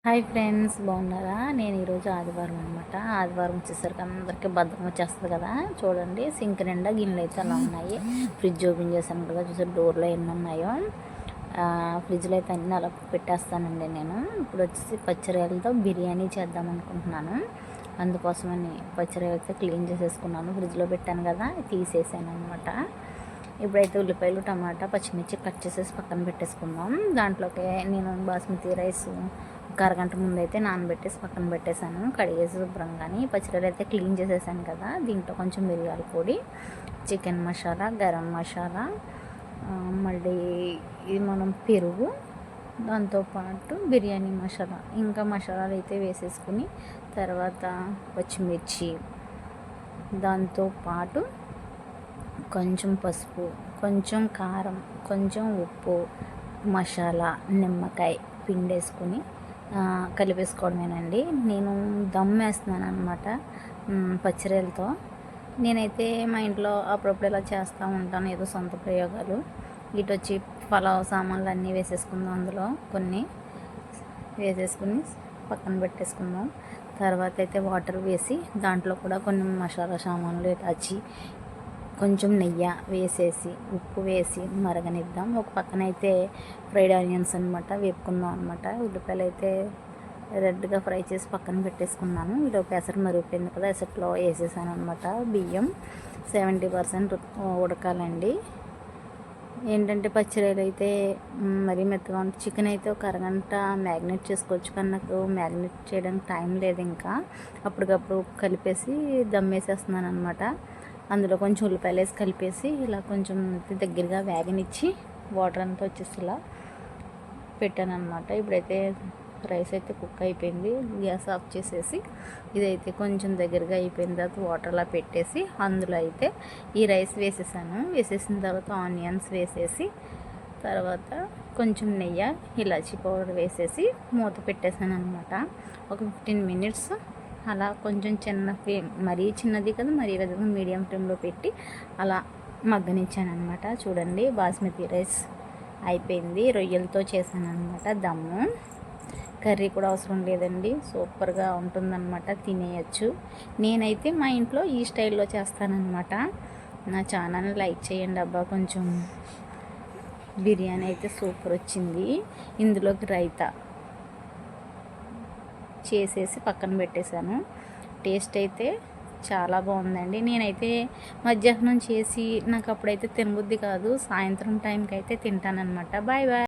Hi friends, బాగున్నారా? నేను ఈరోజు ఆదివారం అనమాట. ఆదివారం వచ్చేసరికి అందరికీ బద్ధకం వచ్చేస్తుంది కదా. చూడండి, సింక్ నిండా గిన్నెలు అయితే అలా ఉన్నాయి. ఫ్రిడ్జ్ ఓపెన్ చేశాను కదా, చూసారు డోర్లో ఎన్ని ఉన్నాయో. ఫ్రిడ్జ్లో అయితే అన్నీ అలా పెట్టేస్తానండి. నేను ఇప్పుడు వచ్చేసి పచ్చిరొయ్యలతో బిర్యానీ చేద్దాం అనుకుంటున్నాను. అందుకోసమని పచ్చిరొయ్యలు అయితే క్లీన్ చేసేసుకున్నాను. ఫ్రిడ్జ్లో పెట్టాను కదా, తీసేసాను అనమాట. ఇప్పుడైతే ఉల్లిపాయలు, టమాటా, పచ్చిమిర్చి కట్ చేసేసి పక్కన పెట్టేసుకుందాం. దాంట్లోకి నేను బాస్మతి రైస్ ఒక అరగంట ముందు అయితే నానబెట్టేసి పక్కన పెట్టేశాను. కడిగేసి శుభ్రంగాని పచ్చిరొయ్యలు అయితే క్లీన్ చేసేసాను కదా. దీంట్లో కొంచెం మిరియాల పొడి, చికెన్ మసాలా, గరం మసాలా, మళ్ళీ ఇది మనం పెరుగు, దాంతోపాటు బిర్యానీ మసాలా, ఇంకా మసాలాలు అయితే వేసేసుకుని తర్వాత పచ్చిమిర్చి, దాంతోపాటు కొంచెం పసుపు, కొంచెం కారం, కొంచెం ఉప్పు, మసాలా, నిమ్మకాయ పిండేసుకుని కలిపేసుకోవడమేనండి. నేను దమ్ వేస్తున్నాను అనమాట పచ్చిరొయ్యలతో. నేనైతే మా ఇంట్లో అప్పుడప్పుడు ఇలా చేస్తూ ఉంటాను, ఏదో సొంత ప్రయోగాలు. ఇటు వచ్చి పలావ్ సామాన్లు అన్నీ వేసేసుకుందాం, అందులో కొన్ని వేసేసుకుని పక్కన పెట్టేసుకుందాం. తర్వాత అయితే వాటర్ వేసి దాంట్లో కూడా కొన్ని మసాలా సామాన్లు ఇలాచి కొంచెం నెయ్యి వేసేసి ఉప్పు వేసి మరగనిద్దాం. ఒక పక్కన అయితే ఫ్రైడ్ ఆనియన్స్ అనమాట వేపుకుందాం అనమాట. ఉల్లిపాయలు అయితే రెడ్గా ఫ్రై చేసి పక్కన పెట్టేసుకున్నాను. ఈలోపు ఎసరు మరిగిపోయింది కదా, ఎసట్లో వేసేసాను అనమాట. బియ్యం 70% ఉడకాలండి. ఏంటంటే పచ్చిరొయ్యలు అయితే మరీ మెత్తగా ఉంటుంది. చికెన్ అయితే ఒక అరగంట మ్యాగ్నేట్ చేసుకోవచ్చు, కానీ నాకు మ్యాగ్నేట్ చేయడానికి టైం లేదు. ఇంకా అప్పటికప్పుడు కలిపేసి దమ్ వేసేస్తున్నాను అనమాట. అందులో కొంచెం ఉల్లిపాయలు వేసి కలిపేసి ఇలా కొంచెం దగ్గరగా వేగనిచ్చి వాటర్ అంతా వచ్చేసి ఇలా పెట్టాను అనమాట. ఇప్పుడైతే రైస్ అయితే కుక్ అయిపోయింది. గ్యాస్ ఆఫ్ చేసేసి ఇదైతే కొంచెం దగ్గరగా అయిపోయిన తర్వాత వాటర్ అలా పెట్టేసి అందులో అయితే ఈ రైస్ వేసేసాను. వేసేసిన తర్వాత ఆనియన్స్ వేసేసి తర్వాత కొంచెం నెయ్యి, ఇలాచీ పౌడర్ వేసేసి మూత పెట్టేసాను అనమాట. ఒక 15 మినిట్స్ అలా కొంచెం చిన్న ఫ్లేమ్, మరీ చిన్నది కదా మరీ విధంగా మీడియం ఫ్లేమ్లో పెట్టి అలా మగ్గనిచ్చాను అనమాట. చూడండి, బాస్మతి రైస్ అయిపోయింది. రొయ్యలతో చేశాను అనమాట దమ్ము. కర్రీ కూడా అవసరం లేదండి, సూపర్గా ఉంటుందన్నమాట, తినేయచ్చు. నేనైతే మా ఇంట్లో ఈ స్టైల్లో చేస్తానన్నమాట. నా ఛానల్ని లైక్ చేయండి అబ్బా. కొంచెం బిర్యానీ అయితే సూపర్ వచ్చింది. ఇందులోకి రైతా చేసేసి పక్కన పెట్టేశాను. టేస్ట్ అయితే చాలా బాగుందండి. నేనైతే మధ్యాహ్నం చేసి నాకు అప్పుడైతే తినబుద్ధి కాదు, సాయంత్రం టైంకి అయితే తింటానన్నమాట. Bye bye.